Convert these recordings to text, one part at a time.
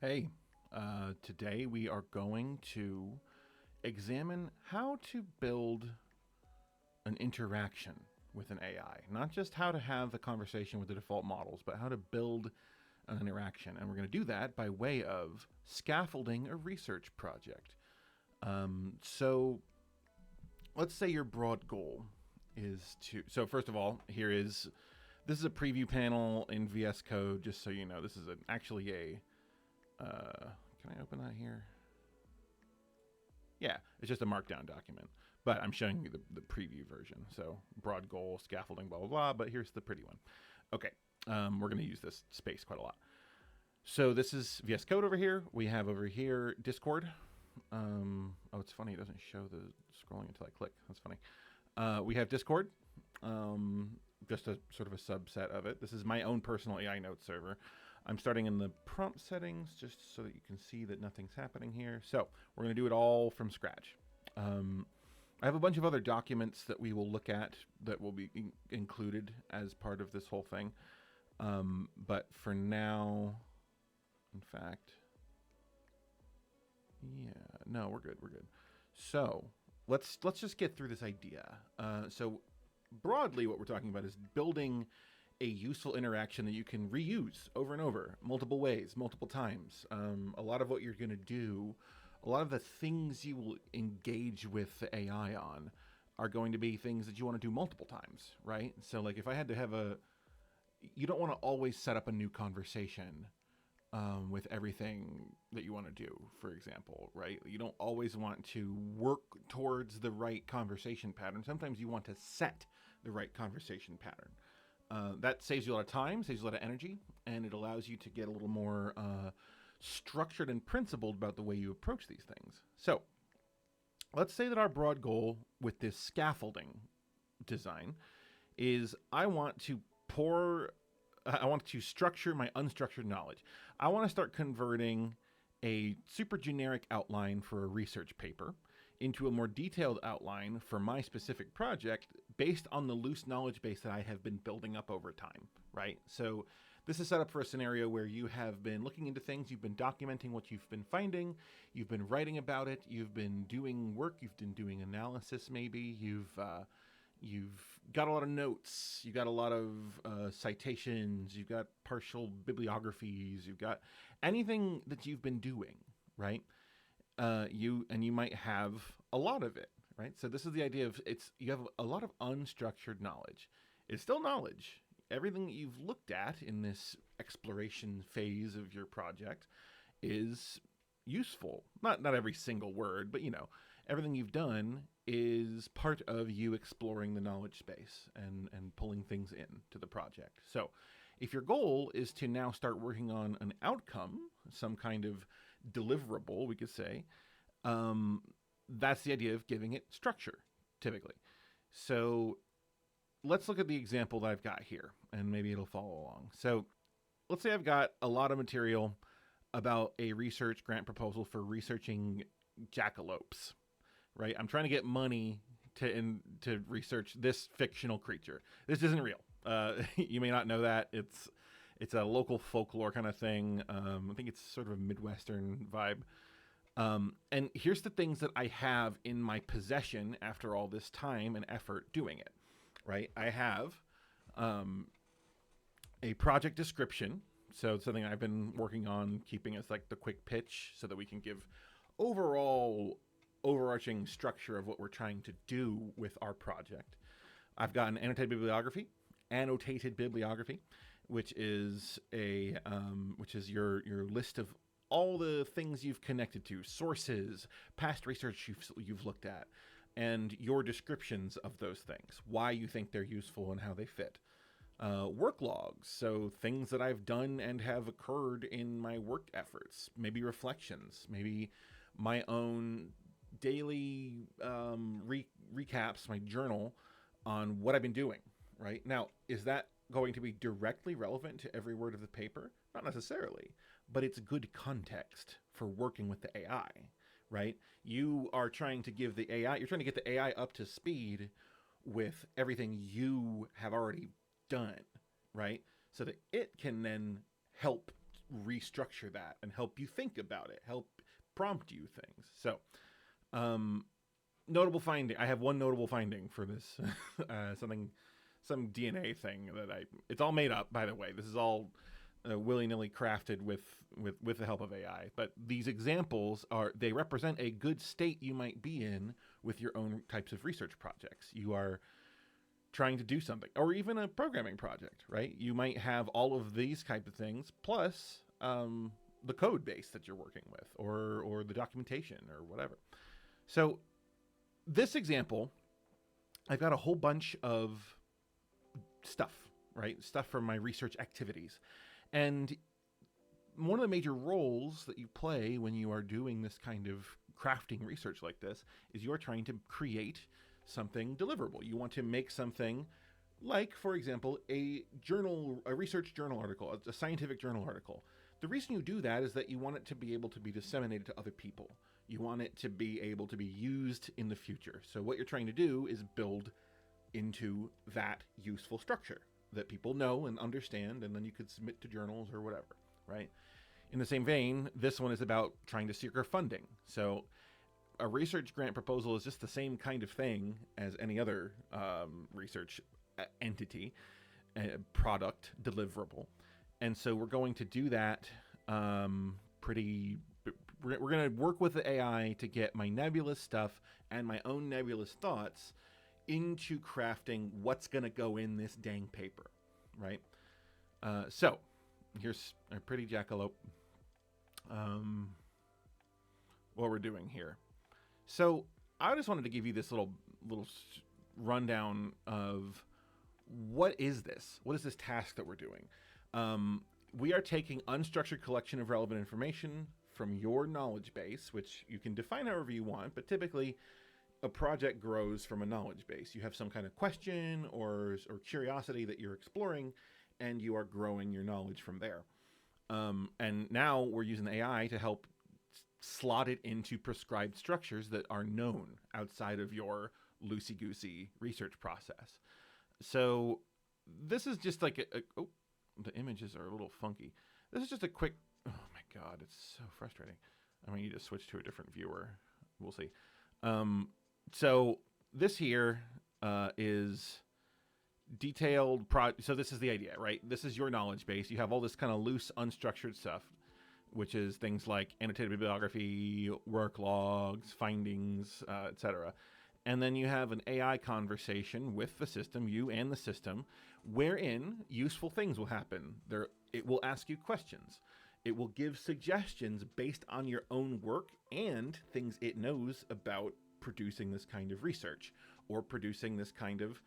Hey, today we are going to examine how to build an interaction with an AI. Not just how to have a conversation with the default models, but how to build an interaction. And we're going to do that by way of scaffolding a research project. So let's say your broad goal is to. So, first of all, this is a preview panel in VS Code, just so you know. This is actually a. Can I open that here? Yeah, it's just a markdown document. But I'm showing you the preview version. So broad goal, scaffolding, blah, blah, blah. But here's the pretty one. Okay, we're going to use this space quite a lot. So this is VS Code over here. We have over here Discord. Oh, it's funny. It doesn't show the scrolling until I click. That's funny. We have Discord. Just a sort of a subset of it. This is my own personal AI note server. I'm starting in the prompt settings just so that you can see that nothing's happening here. So we're going to do it all from scratch. I have a bunch of other documents that we will look at that will be included as part of this whole thing. But for now, in fact, yeah, no, we're good. We're good. So let's just get through this idea. So broadly, what we're talking about is building a useful interaction that you can reuse over and over, multiple ways, multiple times. A lot of what you're going to do, a lot of the things you will engage with the AI on are going to be things that you want to do multiple times, right? So, like, if I had to have you don't want to always set up a new conversation with everything that you want to do, for example, right? You don't always want to work towards the right conversation pattern. Sometimes you want to set the right conversation pattern. That saves you a lot of time, saves you a lot of energy, and it allows you to get a little more structured and principled about the way you approach these things. So, let's say that our broad goal with this scaffolding design is I want to structure my unstructured knowledge. I want to start converting a super generic outline for a research paper into a more detailed outline for my specific project based on the loose knowledge base that I have been building up over time, right? So this is set up for a scenario where you have been looking into things, you've been documenting what you've been finding, you've been writing about it, you've been doing work, you've been doing analysis maybe, you've got a lot of notes, you've got a lot of citations, you've got partial bibliographies, you've got anything that you've been doing, right? You might have a lot of it, right? So this is the idea of you have a lot of unstructured knowledge. It's still knowledge. Everything that you've looked at in this exploration phase of your project is useful. Not every single word, but everything you've done is part of you exploring the knowledge space and pulling things in to the project. So if your goal is to now start working on an outcome, some kind of deliverable, we could say, that's the idea of giving it structure, typically. So let's look at the example that I've got here, and maybe it'll follow along. So let's say I've got a lot of material about a research grant proposal for researching jackalopes, right? I'm trying to get money to research this fictional creature. This isn't real. You may not know that. It's a local folklore kind of thing. I think it's sort of a Midwestern vibe. And here's the things that I have in my possession after all this time and effort doing it, right? I have a project description. So it's something I've been working on keeping as like the quick pitch so that we can give overarching structure of what we're trying to do with our project. I've got an annotated bibliography, which is your list of all the things you've connected to, sources, past research you've looked at, and your descriptions of those things, why you think they're useful and how they fit. Work logs, so things that I've done and have occurred in my work efforts, maybe reflections, maybe my own daily recaps, my journal on what I've been doing, right? Now, is that going to be directly relevant to every word of the paper? Not necessarily, but it's good context for working with the AI, right? You are trying to give the AI, you're trying to get the AI up to speed with everything you have already done, right? So that it can then help restructure that and help you think about it, help prompt you things. So, um, notable finding. I have one notable finding for this, some DNA thing it's all made up, by the way. This is all willy-nilly crafted with the help of AI. But these examples they represent a good state you might be in with your own types of research projects. You are trying to do something, or even a programming project, right? You might have all of these type of things, plus the code base that you're working with, or the documentation, or whatever. So this example, I've got a whole bunch of stuff, right? Stuff from my research activities. And one of the major roles that you play when you are doing this kind of crafting research like this is you are trying to create something deliverable. You want to make something like, for example, a research journal article, a scientific journal article. The reason you do that is that you want it to be able to be disseminated to other people. You want it to be able to be used in the future. So what you're trying to do is build into that useful structure that people know and understand, and then you could submit to journals or whatever, right? In the same vein, this one is about trying to secure funding. So a research grant proposal is just the same kind of thing as any other research entity, product, deliverable. And so we're going to do that we're going to work with the AI to get my nebulous stuff and my own nebulous thoughts into crafting what's going to go in this dang paper, right? So here's a pretty jackalope. What we're doing here. So I just wanted to give you this little rundown of what is this? What is this task that we're doing? We are taking unstructured collection of relevant information from your knowledge base, which you can define however you want, but typically a project grows from a knowledge base. You have some kind of question or curiosity that you're exploring, and you are growing your knowledge from there. And now we're using AI to help slot it into prescribed structures that are known outside of your loosey-goosey research process. So this is just like the images are a little funky. This is just a quick, oh my God, it's so frustrating. I mean, you just switch to a different viewer. We'll see. So this here is detailed so this is the idea, right? This is your knowledge base. You have all this kind of loose, unstructured stuff, which is things like annotated bibliography, work logs, findings, etc. And then you have an AI conversation with the system, you and the system, wherein useful things will happen. It will ask you questions. It will give suggestions based on your own work and things it knows about producing this kind of research or producing this kind of,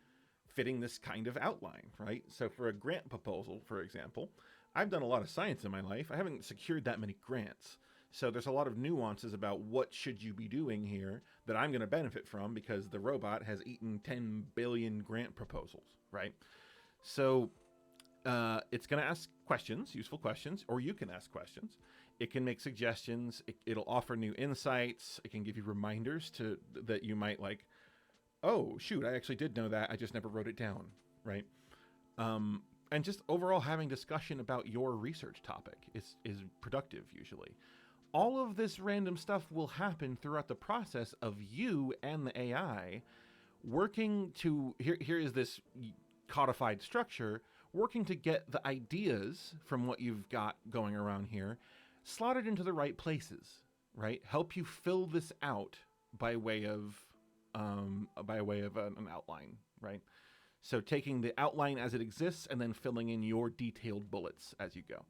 fitting this kind of outline, right? So for a grant proposal, for example, I've done a lot of science in my life. I haven't secured that many grants. So there's a lot of nuances about what should you be doing here that I'm going to benefit from because the robot has eaten 10 billion grant proposals, right? So it's going to ask questions, useful questions, or you can ask questions. It can make suggestions. It'll offer new insights. It can give you reminders that you might like, oh, shoot, I actually did know that. I just never wrote it down, right? And just overall having discussion about your research topic is productive usually. All of this random stuff will happen throughout the process of you and the AI working to, here is this codified structure, working to get the ideas from what you've got going around here slotted into the right places, right? Help you fill this out by way of an outline, right? So taking the outline as it exists and then filling in your detailed bullets as you go.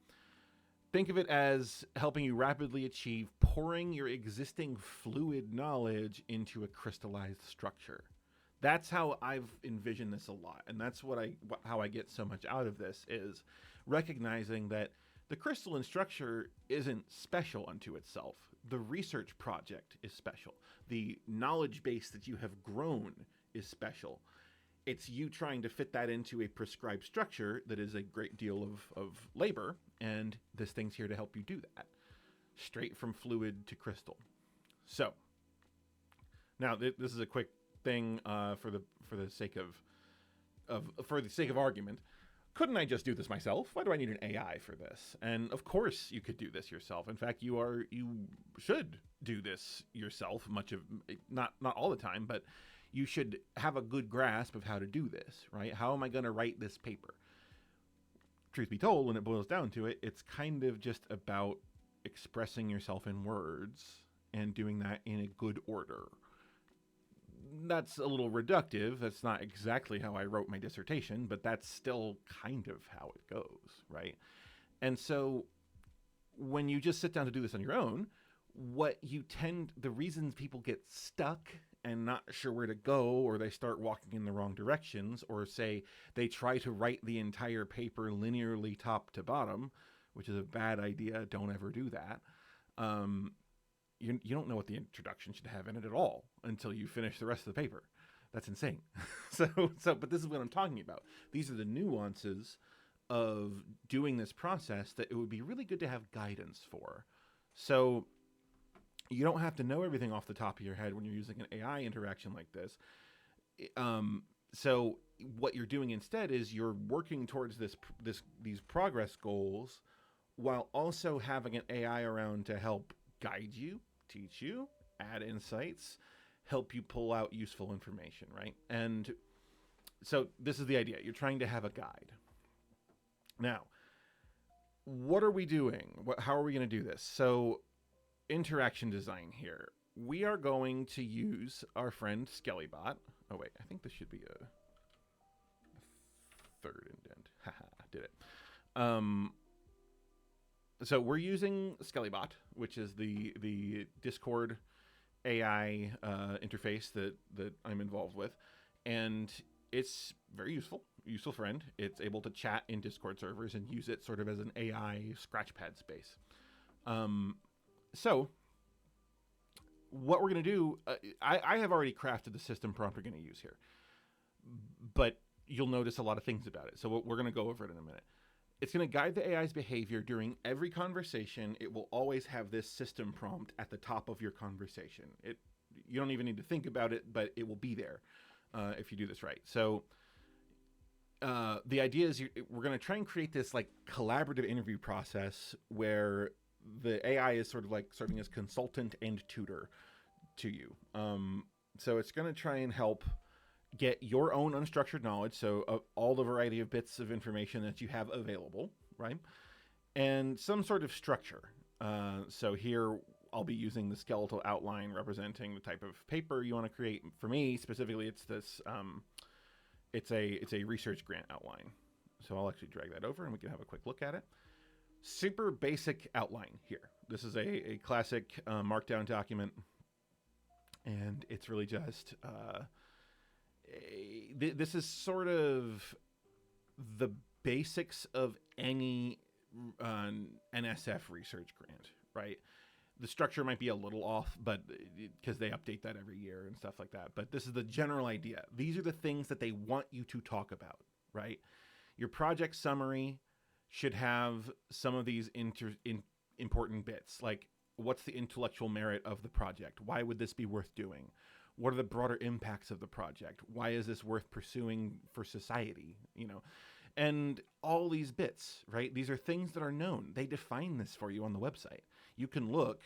Think of it as helping you rapidly achieve pouring your existing fluid knowledge into a crystallized structure. That's how I've envisioned this a lot, and that's how I get so much out of this, is recognizing that the crystalline structure isn't special unto itself. The research project is special. The knowledge base that you have grown is special. It's you trying to fit that into a prescribed structure that is a great deal of labor, and this thing's here to help you do that. Straight from fluid to crystal. So, now this is a quick thing for the sake of argument. couldn't I just do this myself? Why do I need an AI for this? And of course you could do this yourself. In fact, you should do this yourself, not all the time, but you should have a good grasp of how to do this, right? How am I going to write this paper? Truth be told, when it boils down to it, it's kind of just about expressing yourself in words and doing that in a good order. That's a little reductive. That's not exactly how I wrote my dissertation, but that's still kind of how it goes, right? And so when you just sit down to do this on your own, the reasons people get stuck and not sure where to go, or they start walking in the wrong directions, or say they try to write the entire paper linearly top to bottom, which is a bad idea. Don't ever do that. You don't know what the introduction should have in it at all until you finish the rest of the paper. That's insane. But this is what I'm talking about. These are the nuances of doing this process that it would be really good to have guidance for. So you don't have to know everything off the top of your head when you're using an AI interaction like this. So what you're doing instead is you're working towards these progress goals while also having an AI around to help guide you, teach you, add insights, help you pull out useful information, right? And so this is the idea. You're trying to have a guide. Now, what are we doing? How are we going to do this? So interaction design here. We are going to use our friend Skellybot. Oh, wait. I think this should be a third indent. Haha, did it. So we're using Skellybot, which is the Discord AI interface that I'm involved with, and it's very useful friend. It's able to chat in Discord servers and use it sort of as an AI scratchpad space. So what we're going to do, I have already crafted the system prompt we're going to use here, but you'll notice a lot of things about it. So we're going to go over it in a minute. It's going to guide the AI's behavior during every conversation. It will always have this system prompt at the top of your conversation. You don't even need to think about it, but it will be there if you do this right. So the idea is we're going to try and create this like collaborative interview process where the AI is sort of like serving as consultant and tutor to you. So it's going to try and help get your own unstructured knowledge, so all the variety of bits of information that you have available, right? And some sort of structure. So here I'll be using the skeletal outline representing the type of paper you want to create. For me, specifically, it's this, it's a research grant outline. So I'll actually drag that over and we can have a quick look at it. Super basic outline here. This is a classic markdown document, and it's really just, this is sort of the basics of any NSF research grant, right? The structure might be a little off, but because they update that every year and stuff like that. But this is the general idea. These are the things that they want you to talk about, right? Your project summary should have some of these important bits, like what's the intellectual merit of the project? Why would this be worth doing? What are the broader impacts of the project? Why is this worth pursuing for society? And all these bits, right? These are things that are known. They define this for you on the website. You can look.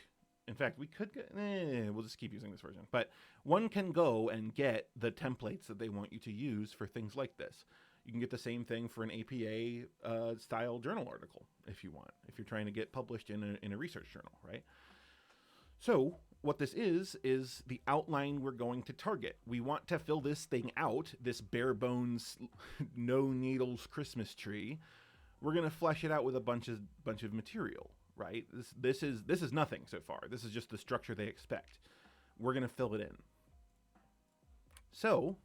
In fact, we could we'll just keep using this version. But one can go and get the templates that they want you to use for things like this. You can get the same thing for an APA style journal article if you want, if you're trying to get published in a research journal, right? So what this is the outline we're going to target. We want to fill this thing out, this bare bones, no needles Christmas tree. We're going to flesh it out with a bunch of material, right? This is nothing so far. This is just the structure they expect. We're going to fill it in. So,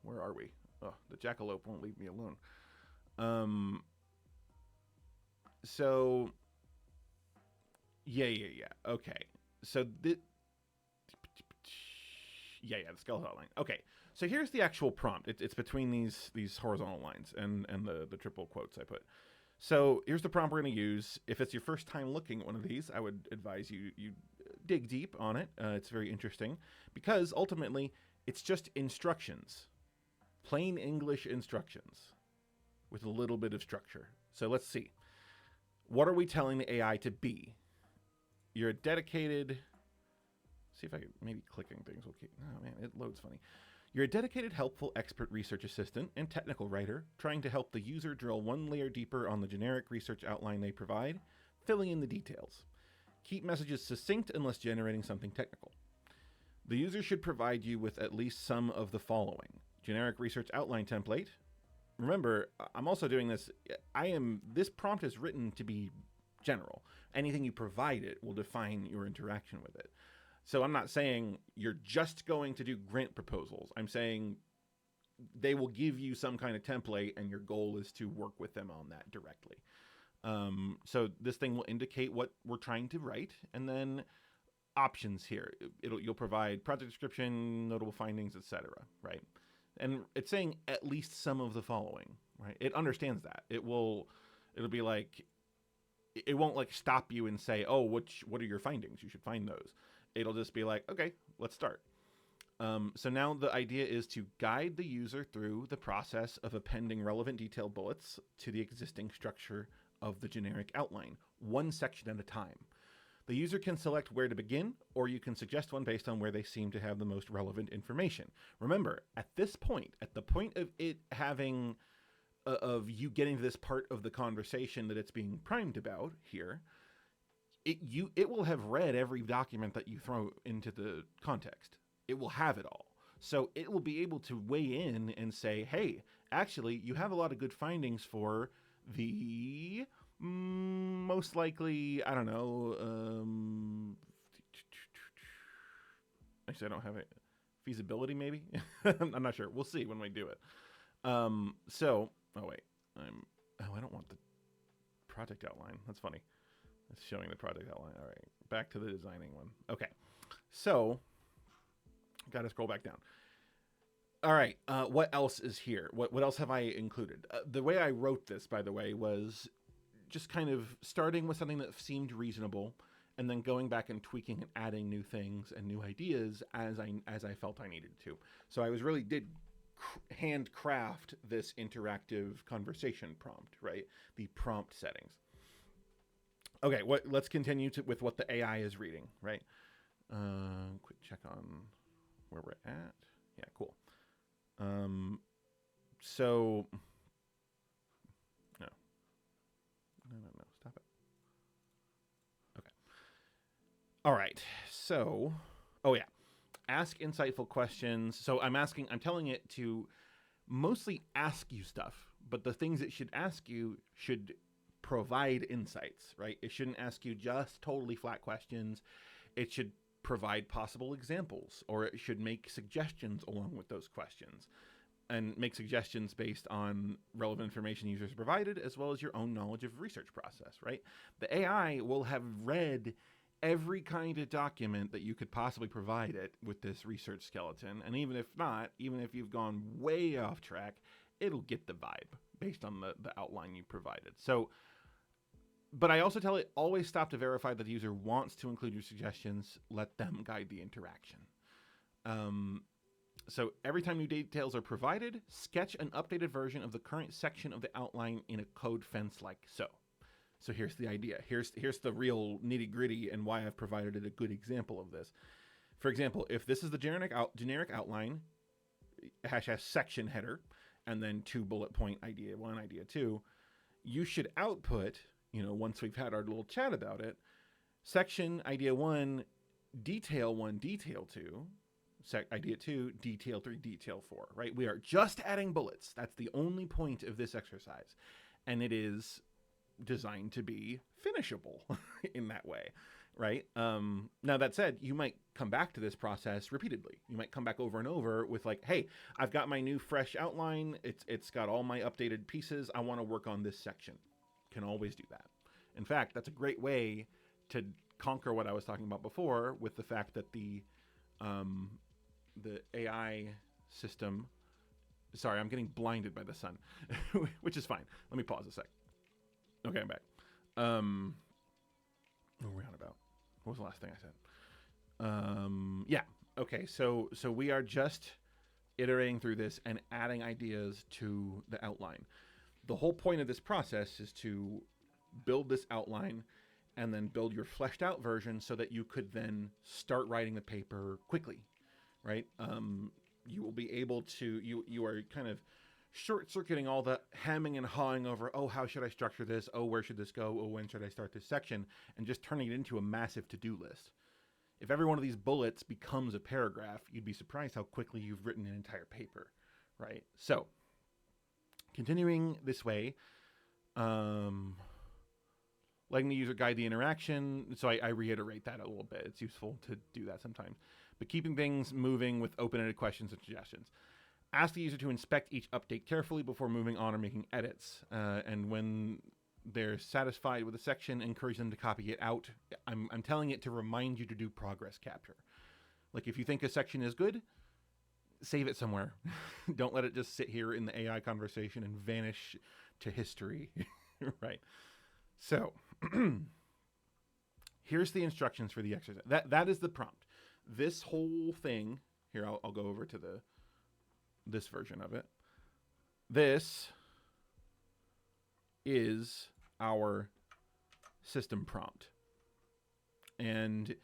where are we? Oh, the jackalope won't leave me alone. So, yeah. Okay. So the skeletal outline. Okay, so here's the actual prompt. It's between these horizontal lines and the triple quotes I put. So here's the prompt we're going to use. If it's your first time looking at one of these, I would advise you dig deep on it. It's very interesting because ultimately it's just instructions, plain English instructions. with a little bit of structure. So let's see. What are we telling the AI to be? You're a dedicated... See if I can... Maybe clicking things will keep... Oh, man, it loads funny. You're a dedicated, helpful, expert research assistant and technical writer trying to help the user drill one layer deeper on the generic research outline they provide, filling in the details. Keep messages succinct unless generating something technical. The user should provide you with at least some of the following. Generic research outline template. Remember, I'm also doing this. This prompt is written to be general. Anything you provide it will define your interaction with it. So I'm not saying you're just going to do grant proposals. I'm saying they will give you some kind of template and your goal is to work with them on that directly. So this thing will indicate what we're trying to write, and then options here. You'll provide project description, notable findings, etc. Right? And it's saying at least some of the following. Right? It understands that. It'll be like, it won't like stop you and say, oh, what are your findings? You should find those. It'll just be like, okay, let's start. So now the idea is to guide the user through the process of appending relevant detailed bullets to the existing structure of the generic outline, one section at a time. The user can select where to begin, or you can suggest one based on where they seem to have the most relevant information. Remember, at this point, at the point of it having, of you getting to this part of the conversation that it's being primed about here, it will have read every document that you throw into the context. It will have it all. So it will be able to weigh in and say, hey, actually, you have a lot of good findings for the most likely, I don't know, actually, I don't have it. Feasibility, maybe? I'm not sure. We'll see when we do it. Oh, wait. I don't want the project outline. That's funny. It's showing the project outline. All right, back to the designing one. Okay, so got to scroll back down. All right, what else is here? What else have I included? The way I wrote this, by the way, was just kind of starting with something that seemed reasonable, and then going back and tweaking and adding new things and new ideas as I felt I needed to. So I did handcraft this interactive conversation prompt, right? The prompt settings. Okay, let's continue with what the AI is reading, right? Quick check on where we're at. Yeah, cool. So, no, stop it. Okay. All right, so, oh yeah, ask insightful questions. So I'm telling it to mostly ask you stuff, but the things it should ask you should provide insights, right? It shouldn't ask you just totally flat questions. It should provide possible examples, or it should make suggestions along with those questions, and make suggestions based on relevant information users provided, as well as your own knowledge of research process, right? The AI will have read every kind of document that you could possibly provide it with this research skeleton, and even if not, even if you've gone way off track, it'll get the vibe based on the outline you provided. So, but I also tell it, always stop to verify that the user wants to include your suggestions. Let them guide the interaction. So every time new details are provided, sketch an updated version of the current section of the outline in a code fence like so. So here's the idea. Here's the real nitty gritty and why I've provided a good example of this. For example, if this is the generic outline, # section header, and then 2 bullet point idea 1, idea 2, you should output, once we've had our little chat about it, section idea 1, detail 1, detail 2, idea 2, detail 3, detail 4, right? We are just adding bullets. That's the only point of this exercise. And it is designed to be finishable in that way, right? Now that said, you might come back to this process repeatedly. You might come back over and over with like, hey, I've got my new fresh outline. It's got all my updated pieces. I want to work on this section. Can always do that. In fact, that's a great way to conquer what I was talking about before with the fact that the AI system, sorry, I'm getting blinded by the sun, which is fine. Let me pause a sec. Okay, I'm back. What were we on about? What was the last thing I said? Yeah. Okay. So we are just iterating through this and adding ideas to the outline. The whole point of this process is to build this outline and then build your fleshed out version so that you could then start writing the paper quickly, right? You will be able to, you are kind of short-circuiting all the hemming and hawing over, oh, how should I structure this? Oh, where should this go? Oh, when should I start this section? And just turning it into a massive to-do list. If every one of these bullets becomes a paragraph, you'd be surprised how quickly you've written an entire paper, right? So, continuing this way, letting the user guide the interaction. So I reiterate that a little bit. It's useful to do that sometimes. But keeping things moving with open-ended questions and suggestions. Ask the user to inspect each update carefully before moving on or making edits. And when they're satisfied with a section, encourage them to copy it out. I'm telling it to remind you to do progress capture. Like if you think a section is good, save it somewhere. Don't let it just sit here in the AI conversation and vanish to history, right? So here's the instructions for the exercise. That is the prompt. This whole thing here, I'll go over to this version of it. This is our system prompt. And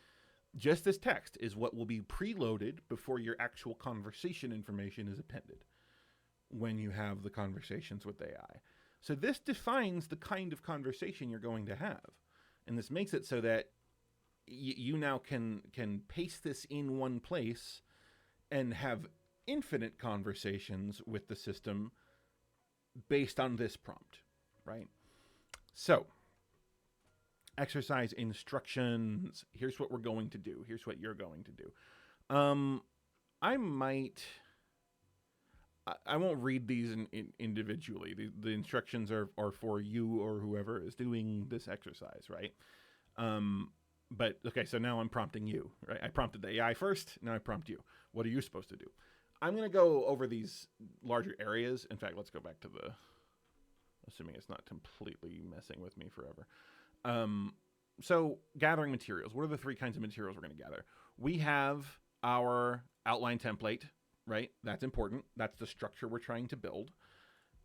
just this text is what will be preloaded before your actual conversation information is appended when you have the conversations with AI. So this defines the kind of conversation you're going to have. And this makes it so that you now can paste this in one place and have infinite conversations with the system based on this prompt, right? So, exercise instructions. Here's what we're going to do. Here's what you're going to do. I won't read these individually. The instructions are for you or whoever is doing this exercise, right? But, okay, so now I'm prompting you, right? I prompted the AI first, now I prompt you. What are you supposed to do? I'm going to go over these larger areas. In fact, let's go back to assuming it's not completely messing with me forever. So, gathering materials. What are the three kinds of materials we're going to gather? We have our outline template, right? That's important. That's the structure we're trying to build.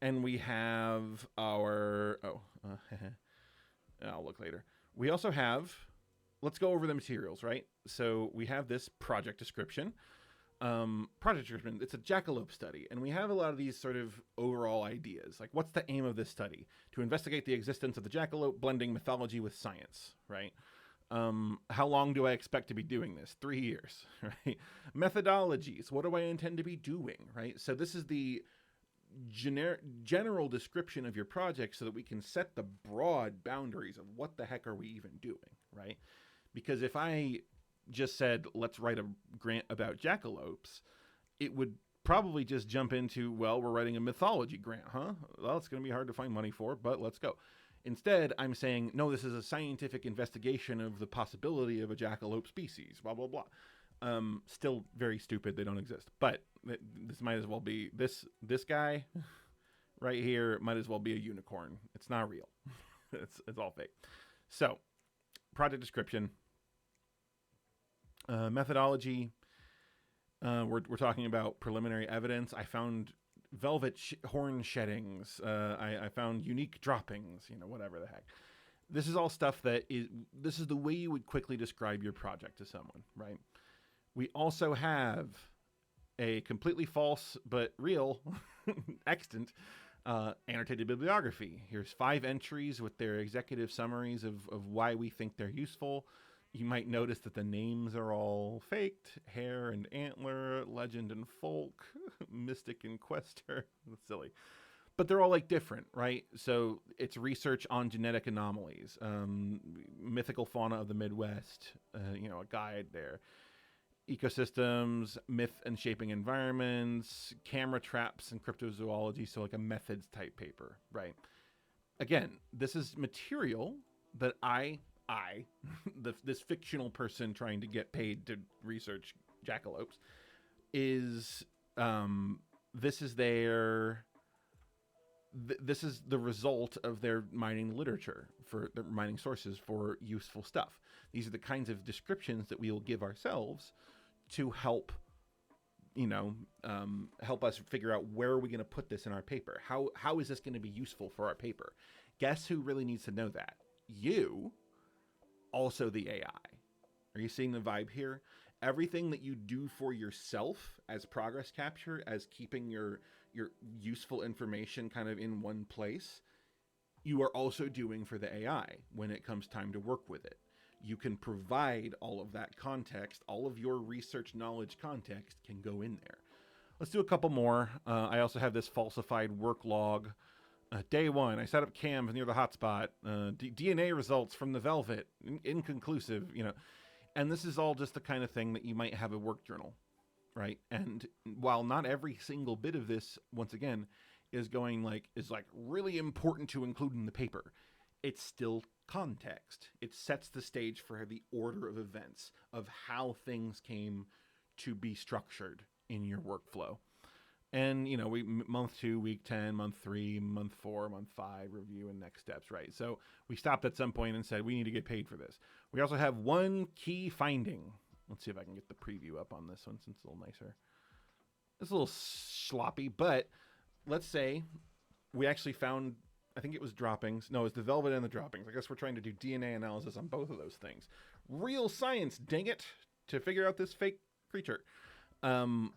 And we have our, I'll look later. We also have, let's go over the materials, right? So we have this project description. It's a jackalope study. And we have a lot of these sort of overall ideas. Like, what's the aim of this study? To investigate the existence of the jackalope, blending mythology with science, right? How long do I expect to be doing this? 3 years, right? Methodologies. What do I intend to be doing, right? So this is the general description of your project so that we can set the broad boundaries of what the heck are we even doing, right? Because if I just said, let's write a grant about jackalopes, it would probably just jump into, well, we're writing a mythology grant, huh? Well, it's going to be hard to find money for, but let's go. Instead, I'm saying, no, this is a scientific investigation of the possibility of a jackalope species, blah, blah, blah. Still very stupid. They don't exist. But this might as well be, this guy right here might as well be a unicorn. It's not real. It's all fake. So, project description. Methodology. We're talking about preliminary evidence. I found velvet horn sheddings. I found unique droppings, whatever the heck. This is all stuff this is the way you would quickly describe your project to someone, right? We also have a completely false but real, extant, annotated bibliography. Here's 5 entries with their executive summaries of why we think they're useful. You might notice that the names are all faked. Hare and Antler, Legend and Folk, Mystic and Quester. That's silly. But they're all like different, right? So it's research on genetic anomalies, mythical fauna of the Midwest, a guide there. Ecosystems, myth and shaping environments, camera traps and cryptozoology, so like a methods type paper, right? Again, this is material that this fictional person trying to get paid to research jackalopes, this is the result of their mining literature, for their mining sources for useful stuff. These are the kinds of descriptions that we will give ourselves to help, help us figure out where are we going to put this in our paper? How is this going to be useful for our paper? Guess who really needs to know that? You, also the AI. Are you seeing the vibe here? Everything that you do for yourself as progress capture, as keeping your useful information kind of in one place, you are also doing for the AI when it comes time to work with it. You can provide all of that context, all of your research knowledge context can go in there. Let's do a couple more. I also have this falsified work log. Day 1, I set up cams near the hotspot. DNA results from the velvet, inconclusive, And this is all just the kind of thing that you might have a work journal, right? And while not every single bit of this, once again, is really important to include in the paper, it's still context. It sets the stage for the order of events of how things came to be structured in your workflow. And, we month 2, week 10, month 3, month 4, month 5, review and next steps, right? So we stopped at some point and said, we need to get paid for this. We also have one key finding. Let's see if I can get the preview up on this one since it's a little nicer. It's a little sloppy, but let's say we actually found, I think it was droppings. No, it was the velvet and the droppings. I guess we're trying to do DNA analysis on both of those things. Real science, dang it, to figure out this fake creature. And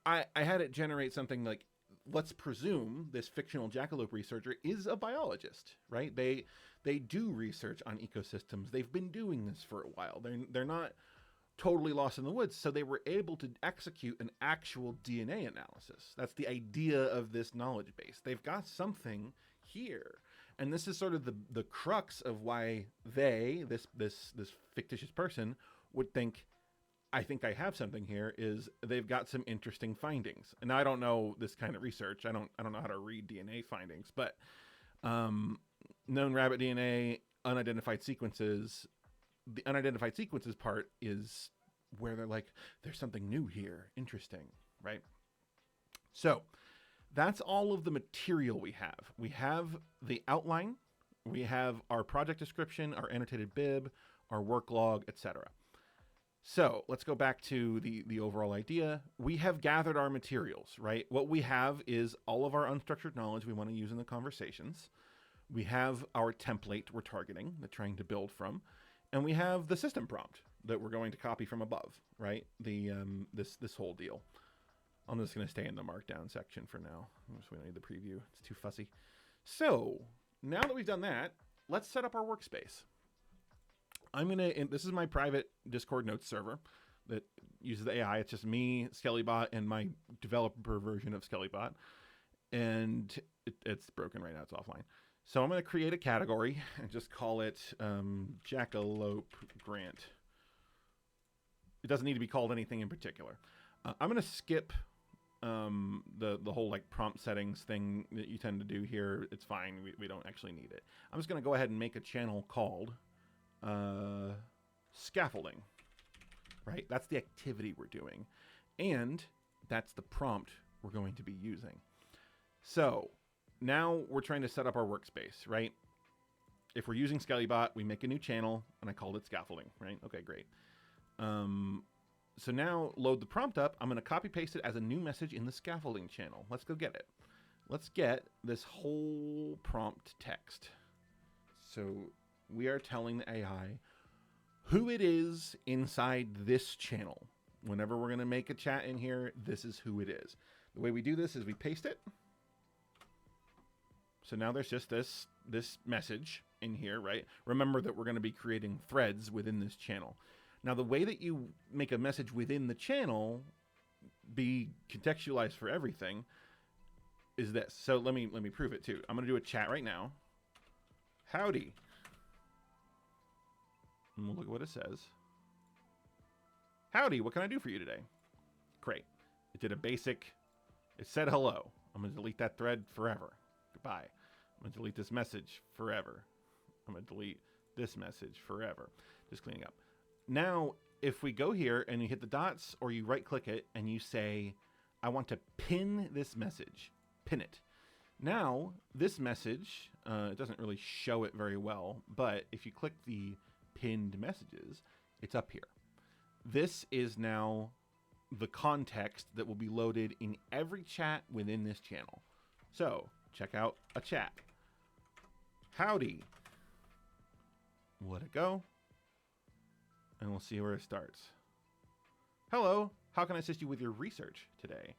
I had it generate something like, let's presume this fictional jackalope researcher is a biologist, right? They do research on ecosystems. They've been doing this for a while. They're not totally lost in the woods. So they were able to execute an actual DNA analysis. That's the idea of this knowledge base. They've got something here. And this is sort of the crux of why this fictitious person would think, I think I have something here, is they've got some interesting findings. And I don't know this kind of research. I don't know how to read DNA findings, but known rabbit DNA, unidentified sequences. The unidentified sequences part is where they're like, there's something new here. Interesting, right? So that's all of the material we have. We have the outline. We have our project description, our annotated bib, our work log, etc. So let's go back to the overall idea. We have gathered our materials, right? What we have is all of our unstructured knowledge we want to use in the conversations. We have our template we're targeting, trying to build from, and we have the system prompt that we're going to copy from above, right? This whole deal. I'm just going to stay in the markdown section for now. We don't need the preview. It's too fussy. So now that we've done that, let's set up our workspace. This is my private Discord notes server that uses the AI. It's just me, Skellybot, and my developer version of Skellybot. And it's broken right now. It's offline. So I'm going to create a category and just call it Jackalope Grant. It doesn't need to be called anything in particular. I'm going to skip the whole prompt settings thing that you tend to do here. It's fine. We don't actually need it. I'm just going to go ahead and make a channel called Scaffolding, right? That's the activity we're doing. And that's the prompt we're going to be using. So now we're trying to set up our workspace, right? If we're using Skellybot, we make a new channel and I called it Scaffolding, right? Okay, great. So now load the prompt up. I'm going to copy paste it as a new message in the Scaffolding channel. Let's go get it. Let's get this whole prompt text. So we are telling the AI who it is inside this channel. Whenever we're going to make a chat in here, this is who it is. The way we do this is we paste it. So now there's just this message in here, right? Remember that we're going to be creating threads within this channel. Now, the way that you make a message within the channel be contextualized for everything is this. So let me prove it too. I'm going to do a chat right now. Howdy. And we'll look at what it says. Howdy, what can I do for you today? Great. It did a basic, it said hello. I'm going to delete that thread forever. Goodbye. I'm going to delete this message forever. I'm going to delete this message forever. Just cleaning up. Now, if we go here and you hit the dots or you right click it and you say, I want to pin this message, pin it. Now, this message, it doesn't really show it very well, but if you click the pinned messages, it's up here. This is now the context that will be loaded in every chat within this channel. So check out a chat. Howdy. We'll let it go. And we'll see where it starts. Hello, how can I assist you with your research today?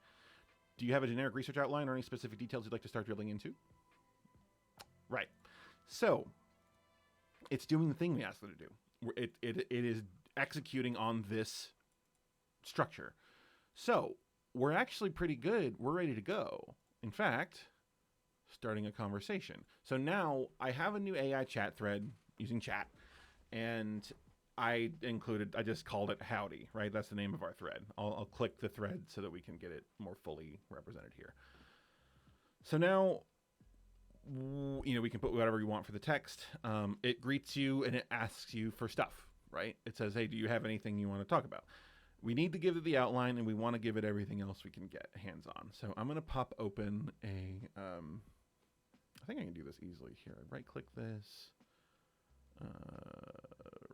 Do you have a generic research outline or any specific details you'd like to start drilling into? Right. So, it's doing the thing we asked it to do. It is executing on this structure. So, we're actually pretty good. We're ready to go. In fact, starting a conversation. So now I have a new AI chat thread using chat, and I just called it Howdy, right? That's the name of our thread. I'll click the thread so that we can get it more fully represented here. So now, we can put whatever you want for the text. It greets you and it asks you for stuff, right? It says, hey, do you have anything you want to talk about? We need to give it the outline, and we want to give it everything else we can get hands on. So I'm going to pop open I think I can do this easily here. Right click this.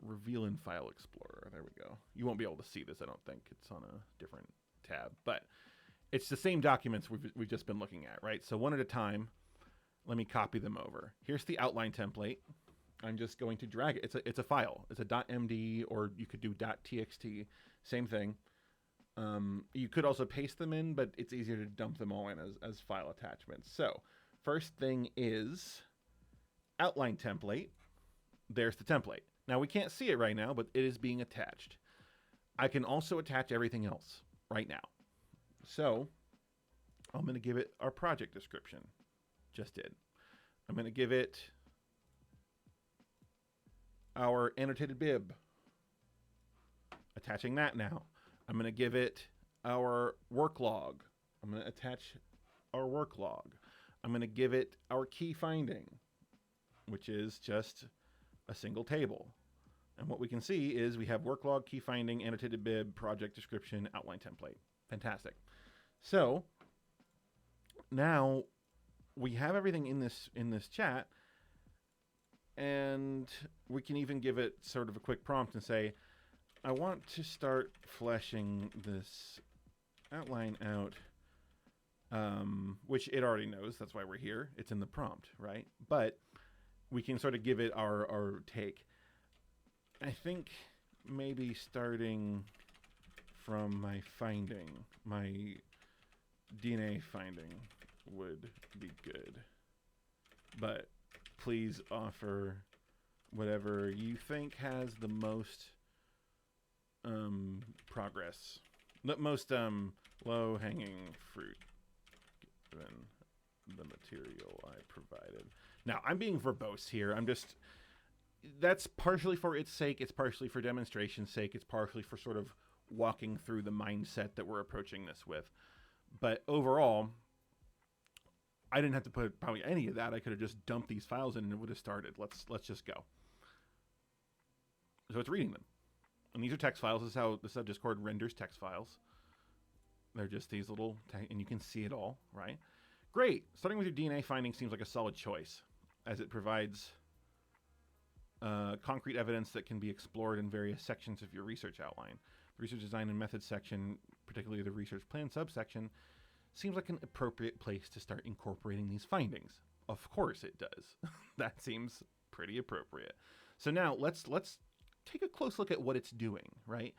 Reveal in File Explorer. There we go. You won't be able to see this, I don't think. It's on a different tab, but it's the same documents we've just been looking at, right? So one at a time, let me copy them over. Here's the outline template. I'm just going to drag it. It's a file. It's a .md, or you could do .txt. Same thing. You could also paste them in, but it's easier to dump them all in as file attachments. So first thing is outline template. There's the template. Now, we can't see it right now, but it is being attached. I can also attach everything else right now. So I'm going to give it our project description. Just did. I'm going to give it our annotated bib. Attaching that now. I'm going to give it our work log. I'm going to attach our work log. I'm going to give it our key finding, which is just a single table. And what we can see is we have work log, key finding, annotated bib, project description, outline template. Fantastic. So now we have everything in this chat, and we can even give it sort of a quick prompt and say, I want to start fleshing this outline out, which it already knows. That's why we're here. It's in the prompt, right? But we can sort of give it our take. I think maybe starting from my DNA finding would be good. But please offer whatever you think has the most progress, the most low-hanging fruit, given the material I provided. Now, I'm being verbose here. That's partially for its sake. It's partially for demonstration's sake. It's partially for sort of walking through the mindset that we're approaching this with. But overall, I didn't have to put probably any of that. I could have just dumped these files in and it would have started. Let's just go. So it's reading them. And these are text files. This is how the Discord renders text files. They're just these little, and you can see it all, right? Great. Starting with your DNA finding seems like a solid choice, as it provides concrete evidence that can be explored in various sections of your research outline. The research design and methods section, particularly the research plan subsection, seems like an appropriate place to start incorporating these findings. Of course it does. That seems pretty appropriate. So now let's take a close look at what it's doing, right?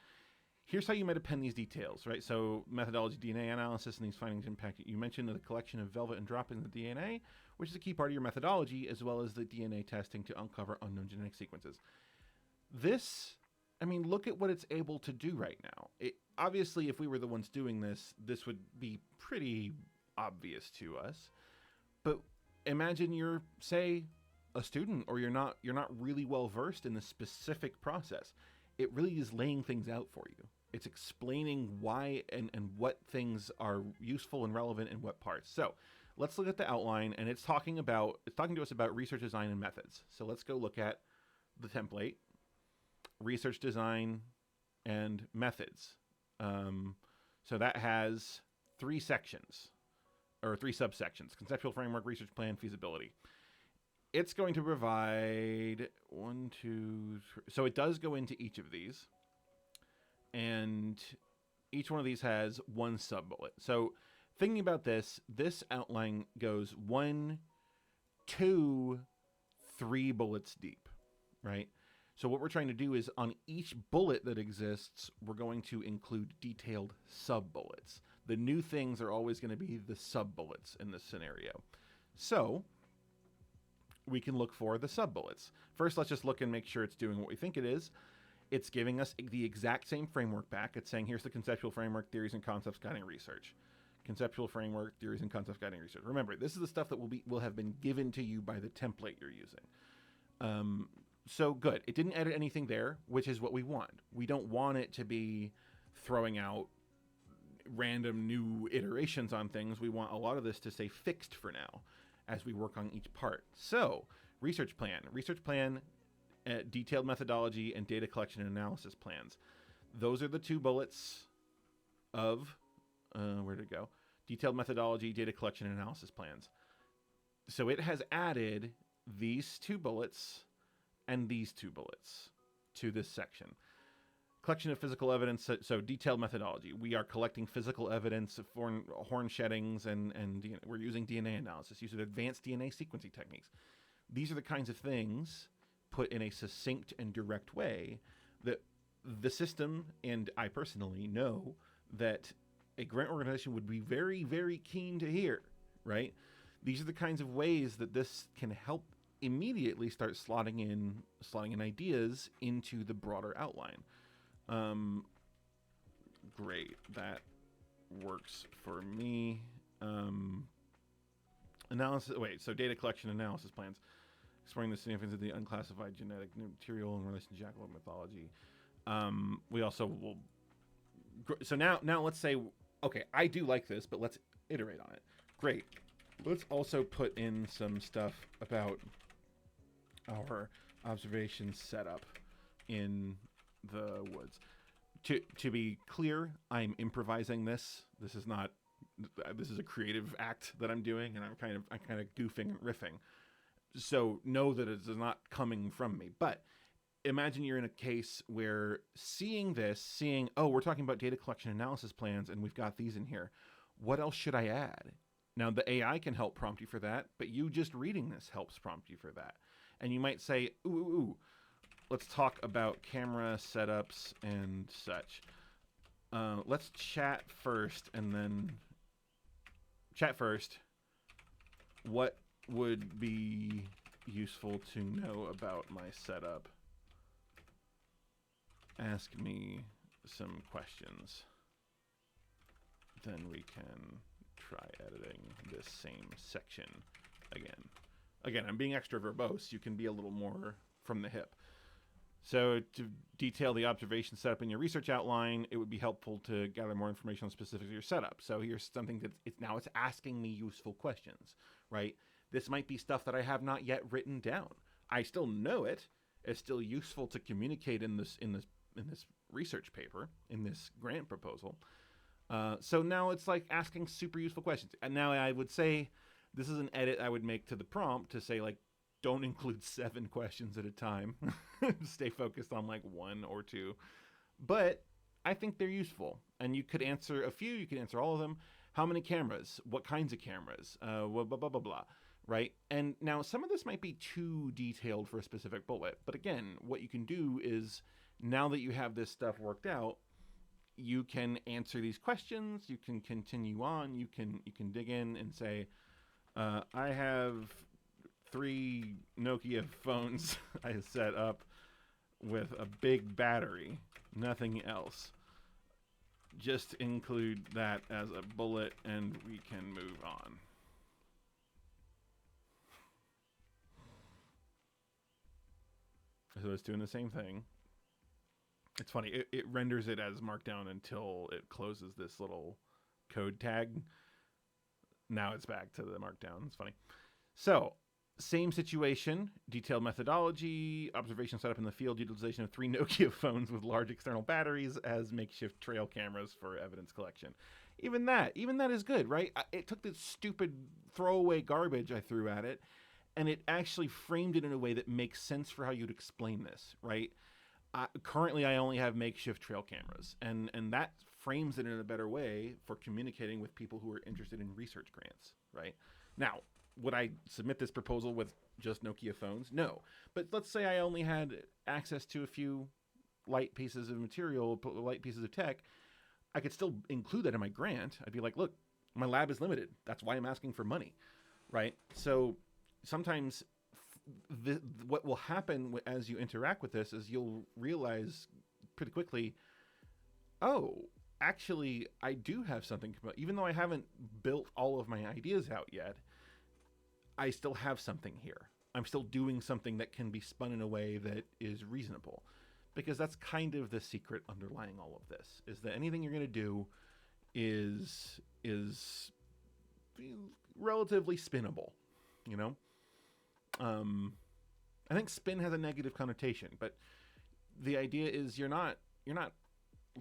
Here's how you might append these details, right? So methodology, DNA analysis, and these findings impact it. You mentioned the collection of velvet and dropping the DNA, which is a key part of your methodology, as well as the DNA testing to uncover unknown genetic sequences. This, look at what it's able to do right now. Obviously, if we were the ones doing this, this would be pretty obvious to us. But imagine you're, say, a student, or you're not really well versed in the specific process. It really is laying things out for you. It's explaining why and what things are useful and relevant in what parts. So let's look at the outline, and it's talking to us about research design and methods. So let's go look at the template, research design and methods. So that has three sections, or three subsections: conceptual framework, research plan, feasibility. It's going to provide 1, 2, 3. So it does go into each of these. And Each one of these has one sub bullet. So thinking about this, this outline goes 1, 2, 3 bullets deep, right? So what we're trying to do is on each bullet that exists, we're going to include detailed sub bullets. The new things are always going to be the sub bullets in this scenario. So we can look for the sub bullets. First, let's just look and make sure it's doing what we think it is. It's giving us the exact same framework back. It's saying, here's the conceptual framework, theories and concepts guiding research. Conceptual framework, theories and concepts guiding research. Remember, this is the stuff that will have been given to you by the template you're using. So good. It didn't edit anything there, which is what we want. We don't want it to be throwing out random new iterations on things. We want a lot of this to stay fixed for now as we work on each part. So, research plan, detailed methodology, and data collection and analysis plans. Those are the 2 bullets of, where did it go? Detailed methodology, data collection and analysis plans. So it has added these 2 bullets and these 2 bullets to this section. Collection of physical evidence, so detailed methodology. We are collecting physical evidence of horn sheddings, and we're using DNA analysis, using advanced DNA sequencing techniques. These are the kinds of things put in a succinct and direct way that the system, and I personally know, that a grant organization would be very, very keen to hear, right? These are the kinds of ways that this can help immediately start slotting in ideas into the broader outline. Great, that works for me. So data collection analysis plans, exploring the significance of the unclassified genetic material in relation to jackalope mythology. We also will. So now let's say, okay, I do like this, but let's iterate on it. Great. Let's also put in some stuff about our observation setup in the woods. To be clear, I'm improvising this. This is a creative act that I'm doing, and I'm kind of goofing and riffing. So know that it's not coming from me. But imagine you're in a case where seeing, oh, we're talking about data collection analysis plans, and we've got these in here. What else should I add? Now, the AI can help prompt you for that, but you just reading this helps prompt you for that. And you might say, ooh, let's talk about camera setups and such. Let's chat first. What would be useful to know about my setup? Ask me some questions. Then we can try editing this same section again. Again, I'm being extra verbose. You can be a little more from the hip. So to detail the observation setup in your research outline, it would be helpful to gather more information on specifics of your setup. So here's something that it's asking me useful questions, right? This might be stuff that I have not yet written down. I still know it. It's still useful to communicate in this research paper, in this grant proposal. So now it's like asking super useful questions. And now I would say this is an edit I would make to the prompt to say, like, don't include 7 questions at a time. Stay focused on like 1 or 2. But I think they're useful. And you could answer a few, you could answer all of them. How many cameras? What kinds of cameras? Blah, blah, blah, blah, blah. Right? And now some of this might be too detailed for a specific bullet. But again, what you can do is, now that you have this stuff worked out, you can answer these questions. You can continue on. You can dig in and say, I have 3 Nokia phones I set up with a big battery, nothing else. Just include that as a bullet and we can move on. So it's doing the same thing. It's funny, it renders it as markdown until it closes this little code tag. Now it's back to the markdown. It's funny. So, same situation, detailed methodology, observation setup in the field, utilization of 3 Nokia phones with large external batteries as makeshift trail cameras for evidence collection. Even that is good, right? It took this stupid throwaway garbage I threw at it, and it actually framed it in a way that makes sense for how you'd explain this, right? Currently, I only have makeshift trail cameras, and that frames it in a better way for communicating with people who are interested in research grants. Right now, would I submit this proposal with just Nokia phones? No, but let's say I only had access to a few light pieces of material, light pieces of tech. I could still include that in my grant. I'd be like, look, my lab is limited. That's why I'm asking for money, right? So sometimes what will happen as you interact with this is you'll realize pretty quickly, oh, actually, I do have something. Even though I haven't built all of my ideas out yet, I still have something here. I'm still doing something that can be spun in a way that is reasonable. Because that's kind of the secret underlying all of this, is that anything you're going to do is relatively spinnable, you know? I think spin has a negative connotation, but the idea is you're not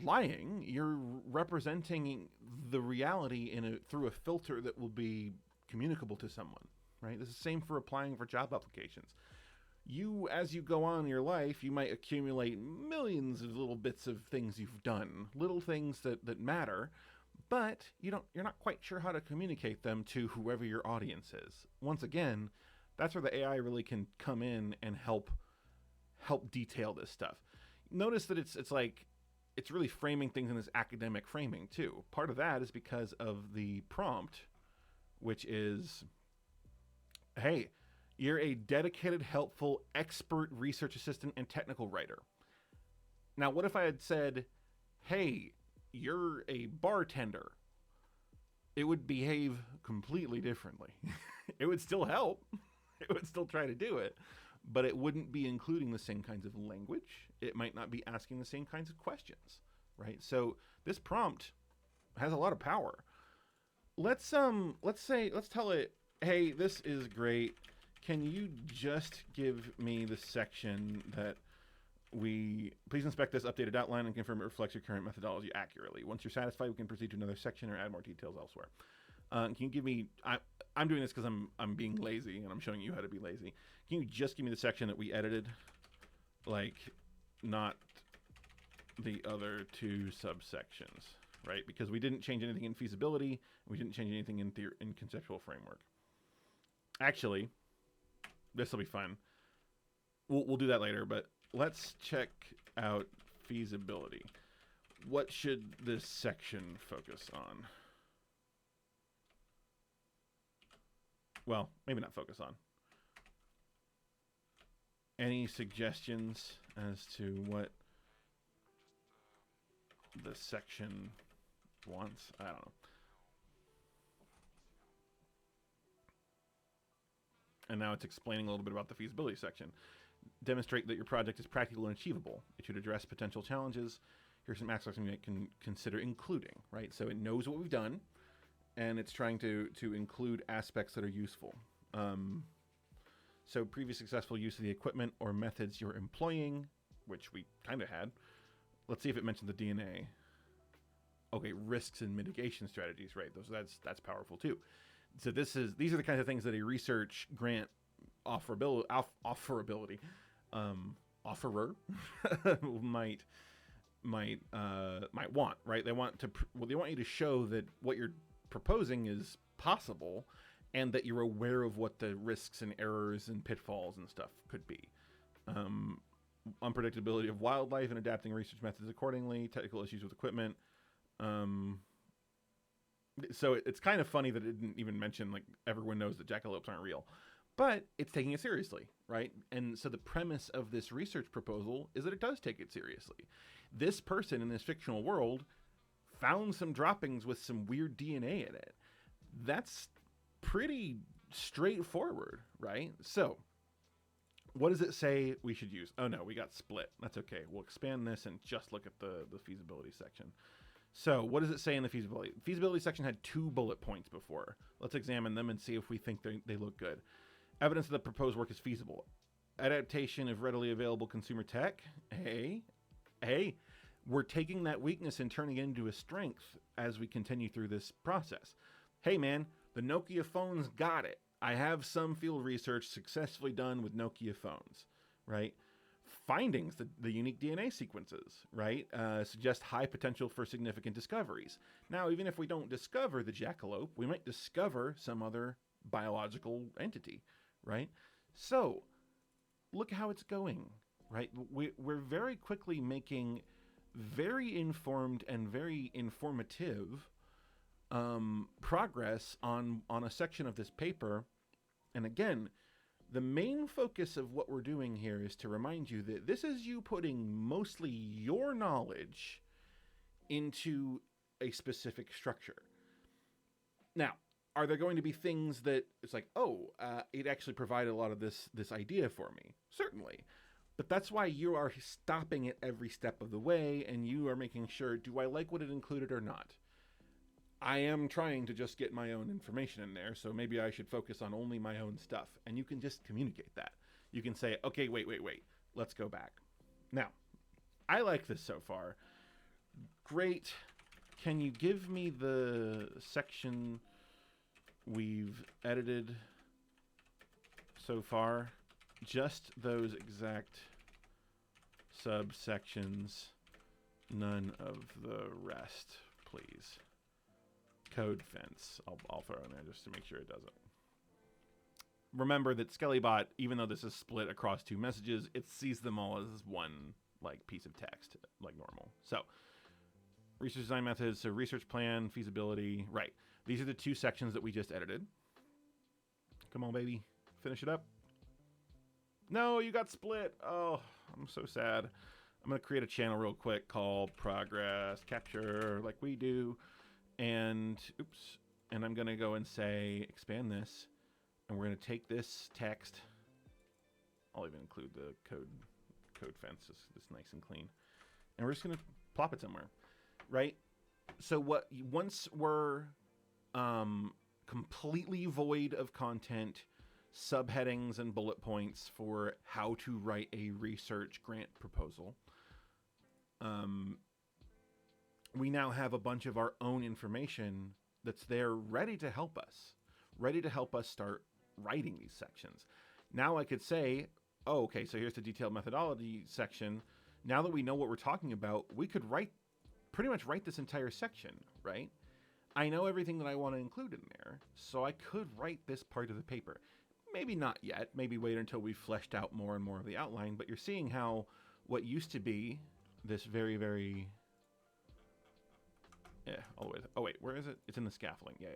lying. You're representing the reality through a filter that will be communicable to someone, right? This is the same for applying for job applications. As you go on in your life, you might accumulate millions of little bits of things you've done, little things that matter, but you're not quite sure how to communicate them to whoever your audience is. Once again, that's where the AI really can come in and help detail this stuff. Notice that it's really framing things in this academic framing too. Part of that is because of the prompt, which is, hey, you're a dedicated, helpful, expert research assistant and technical writer. Now, what if I had said, hey, you're a bartender? It would behave completely differently. It would still help. It would still try to do it, but it wouldn't be including the same kinds of language. It might not be asking the same kinds of questions, right? So this prompt has a lot of power. Let's tell it, hey, this is great. Can you just give me the section that please inspect this updated outline and confirm it reflects your current methodology accurately. Once you're satisfied, we can proceed to another section or add more details elsewhere. Can you give me, I'm doing this because I'm being lazy and I'm showing you how to be lazy. Can you just give me the section that we edited? Like, not the other two subsections, right? Because we didn't change anything in feasibility. We didn't change anything in conceptual framework. Actually, this will be fun. We'll do that later, but let's check out feasibility. What should this section focus on? Well, maybe not focus on. Any suggestions as to what the section wants? I don't know. And now it's explaining a little bit about the feasibility section. Demonstrate that your project is practical and achievable. It should address potential challenges. Here's some aspects you can consider including, right? So it knows what we've done, and it's trying to include aspects that are useful. So previous successful use of the equipment or methods you're employing, which we kind of had. Let's see if it mentions the DNA. Okay, risks and mitigation strategies, right? That's powerful too. So these are the kinds of things that a research grant offerer might want, right? They want you to show that what you're proposing is possible, and that you're aware of what the risks and errors and pitfalls and stuff could be. Unpredictability of wildlife and adapting research methods accordingly. Technical issues with equipment. So it's kind of funny that it didn't even mention, like, everyone knows that jackalopes aren't real. But it's taking it seriously, right? And so the premise of this research proposal is that it does take it seriously. This person in this fictional world found some droppings with some weird DNA in it. That's pretty straightforward, right? So what does it say we should use? Oh no, we got split. That's okay. We'll expand this and just look at the feasibility section. So what does it say in the feasibility? Feasibility section had 2 bullet points before. Let's examine them and see if we think they look good. Evidence that the proposed work is feasible. Adaptation of readily available consumer tech. Hey, we're taking that weakness and turning it into a strength as we continue through this process. Hey man, the Nokia phones got it. I have some field research successfully done with Nokia phones, right? findings, the unique DNA sequences, right, suggest high potential for significant discoveries. Now, even if we don't discover the jackalope, we might discover some other biological entity, right? So, look how it's going, right? We're very quickly making very informed and very informative progress on a section of this paper. And again, the main focus of what we're doing here is to remind you that this is you putting mostly your knowledge into a specific structure. Now, are there going to be things that it's like, oh, it actually provided a lot of this idea for me? Certainly. But that's why you are stopping it every step of the way, and you are making sure, do I like what it included or not? I am trying to just get my own information in there, so maybe I should focus on only my own stuff. And you can just communicate that. You can say, okay, wait, let's go back. Now, I like this so far. Great. Can you give me the section we've edited so far? Just those exact subsections, none of the rest, please. Code fence, I'll throw in there just to make sure it doesn't. Remember that Skellybot, even though this is split across two messages, it sees them all as one like piece of text, like normal. So, research design methods, so research plan, feasibility, right. These are the two sections that we just edited. Come on, baby, finish it up. No, you got split. Oh, I'm so sad. I'm going to create a channel real quick called Progress Capture, like we do. And, oops, and I'm going to go and say, expand this. And we're going to take this text. I'll even include the code fence. It's nice and clean. And we're just going to plop it somewhere, right? So once we're completely void of content, subheadings and bullet points for how to write a research grant proposal, we now have a bunch of our own information that's there ready to help us start writing these sections. Now I could say, oh, okay, so here's the detailed methodology section. Now that we know what we're talking about, we could pretty much write this entire section, right? I know everything that I want to include in there, so I could write this part of the paper. Maybe not yet. Maybe wait until we've fleshed out more and more of the outline. But you're seeing how what used to be this very, very... Yeah, all the way... Oh, wait, where is it? It's in the scaffolding. Yeah.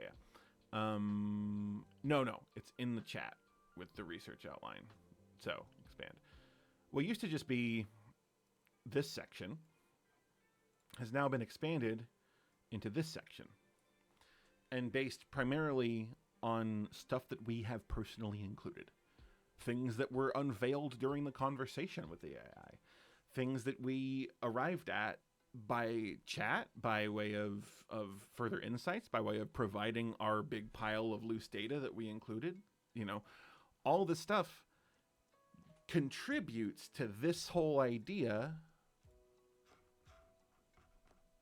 No. It's in the chat with the research outline. So, expand. What used to just be this section has now been expanded into this section. And based primarily on stuff that we have personally included. Things that were unveiled during the conversation with the AI. Things that we arrived at by chat, by way of further insights, by way of providing our big pile of loose data that we included. You know, all this stuff contributes to this whole idea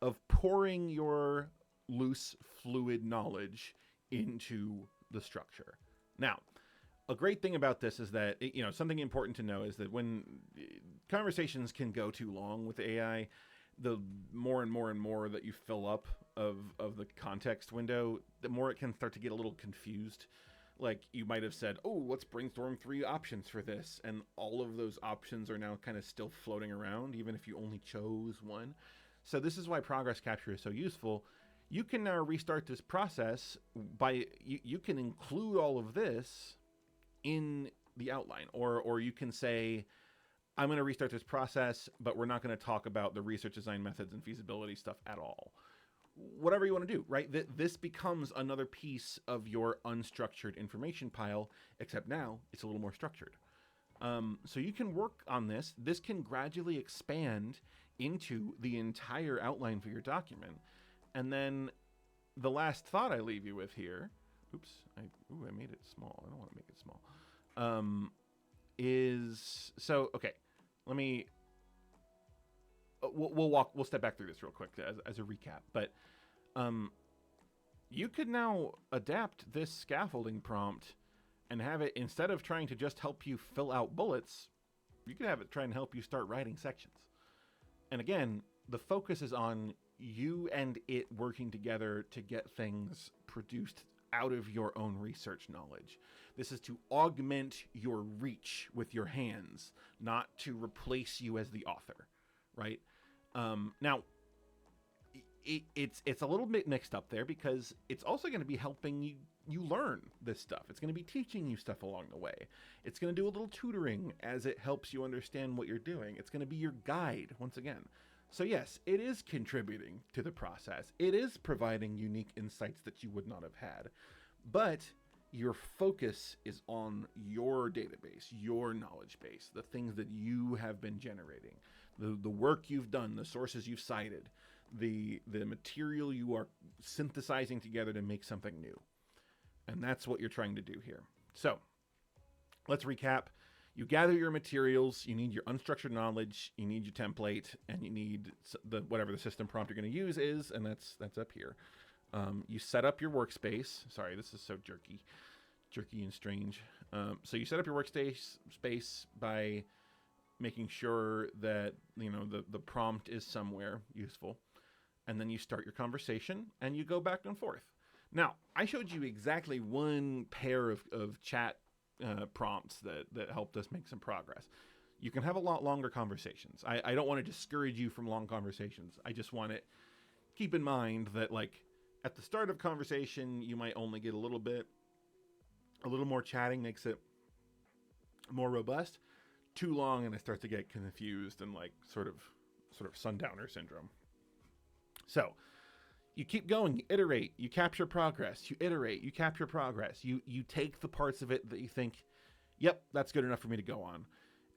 of pouring your loose, fluid knowledge into the structure. Now, a great thing about this is that, something important to know is that when conversations can go too long with AI, the more and more that you fill up of the context window, the more it can start to get a little confused. Like, you might have said, oh, let's brainstorm 3 options for this, and all of those options are now kind of still floating around, even if you only chose one. So this is why progress capture is so useful. You can now restart this process by, you can include all of this in the outline, or you can say, I'm going to restart this process, but we're not going to talk about the research design methods and feasibility stuff at all. Whatever you want to do, right? This becomes another piece of your unstructured information pile, except now it's a little more structured. So you can work on this. This can gradually expand into the entire outline for your document. And then the last thought I leave you with here, oops, I made it small. I don't want to make it small. Okay, let me, we'll step back through this real quick as a recap. But you could now adapt this scaffolding prompt and have it, instead of trying to just help you fill out bullets, You can have it try and help you start writing sections. And again, the focus is on you and it working together to get things produced out of your own research knowledge. This is to augment your reach with your hands, not to replace you as the author, right? Now, it's a little bit mixed up there because it's also going to be helping you learn this stuff. It's going to be teaching you stuff along the way. It's going to do a little tutoring as it helps you understand what you're doing. It's going to be your guide once again. So yes, it is contributing to the process. It is providing unique insights that you would not have had. But your focus is on your database, your knowledge base, the things that you have been generating, the work you've done, the sources you've cited, the material you are synthesizing together to make something new. And that's what you're trying to do here. So let's recap. You gather your materials, you need your unstructured knowledge, you need your template, and you need whatever the system prompt you're going to use is, and that's up here. You set up your workspace. Sorry, this is so jerky and strange. So you set up your workspace by making sure that the prompt is somewhere useful, and then you start your conversation and you go back and forth. Now, I showed you exactly one pair of chat prompts that helped us make some progress. You can have a lot longer conversations. I don't want to discourage you from long conversations. I just want to keep in mind that, like, at the start of conversation, you might only get a little more chatting makes it more robust. Too long and I start to get confused and like sort of sundowner syndrome. So you keep going, you iterate, you capture progress, you iterate, you capture progress. You take the parts of it that you think, yep, that's good enough for me to go on.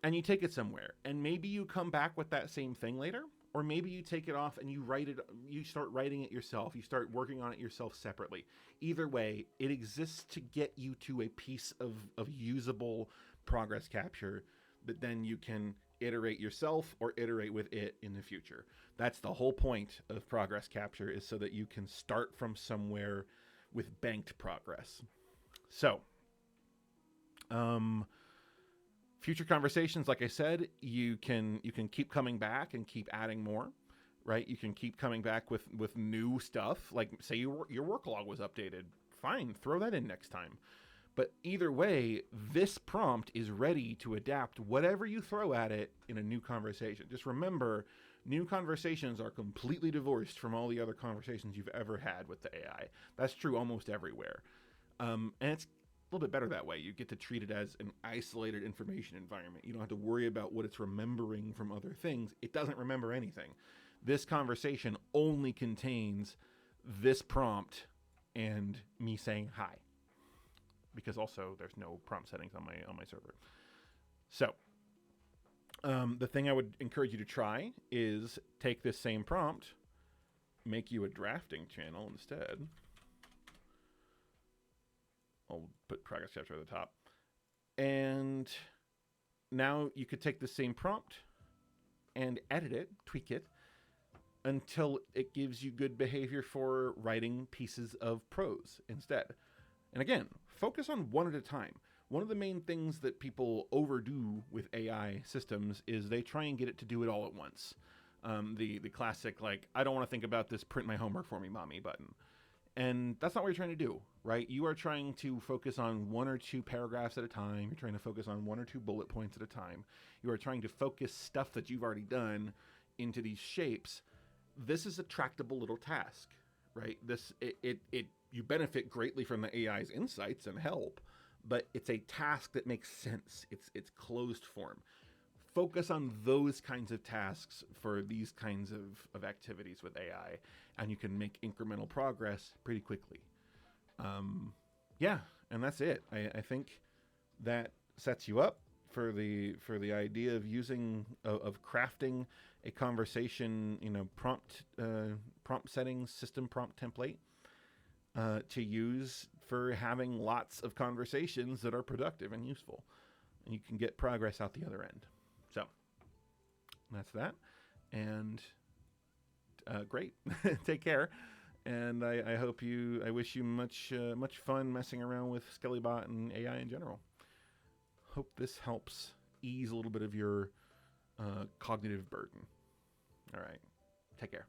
And you take it somewhere. And maybe you come back with that same thing later, or maybe you take it off and you start writing it yourself. You start working on it yourself separately. Either way, it exists to get you to a piece of usable progress capture that then you can iterate yourself or iterate with it in the future. That's the whole point of progress capture, is so that you can start from somewhere with banked progress. So, future conversations, like I said, you can keep coming back and keep adding more, right? You can keep coming back with new stuff. Like, say your work log was updated. Fine, throw that in next time. But either way, this prompt is ready to adapt whatever you throw at it in a new conversation. Just remember, new conversations are completely divorced from all the other conversations you've ever had with the AI. That's true almost everywhere. And it's a little bit better that way. You get to treat it as an isolated information environment. You don't have to worry about what it's remembering from other things. It doesn't remember anything. This conversation only contains this prompt and me saying hi. Because also there's no prompt settings on my server. So the thing I would encourage you to try is take this same prompt, make you a drafting channel instead. I'll put progress capture at the top. And now you could take the same prompt and edit it, tweak it, until it gives you good behavior for writing pieces of prose instead. And again, focus on one at a time. One of the main things that people overdo with AI systems is they try and get it to do it all at once. The classic, like, I don't want to think about this, print my homework for me, mommy button. And that's not what you're trying to do, right? You are trying to focus on one or two paragraphs at a time. You're trying to focus on one or two bullet points at a time. You are trying to focus stuff that you've already done into these shapes. This is a tractable little task, right? You benefit greatly from the AI's insights and help, but it's a task that makes sense. It's closed form. Focus on those kinds of tasks for these kinds of activities with AI, and you can make incremental progress pretty quickly. Yeah, and that's it. I think that sets you up for the idea of using of crafting a conversation, prompt settings, system prompt template to use for having lots of conversations that are productive and useful, and you can get progress out the other end. So that's that, and great. Take care, and I wish you much fun messing around with Skellybot and AI in general. Hope this helps ease a little bit of your cognitive burden. All right. Take care.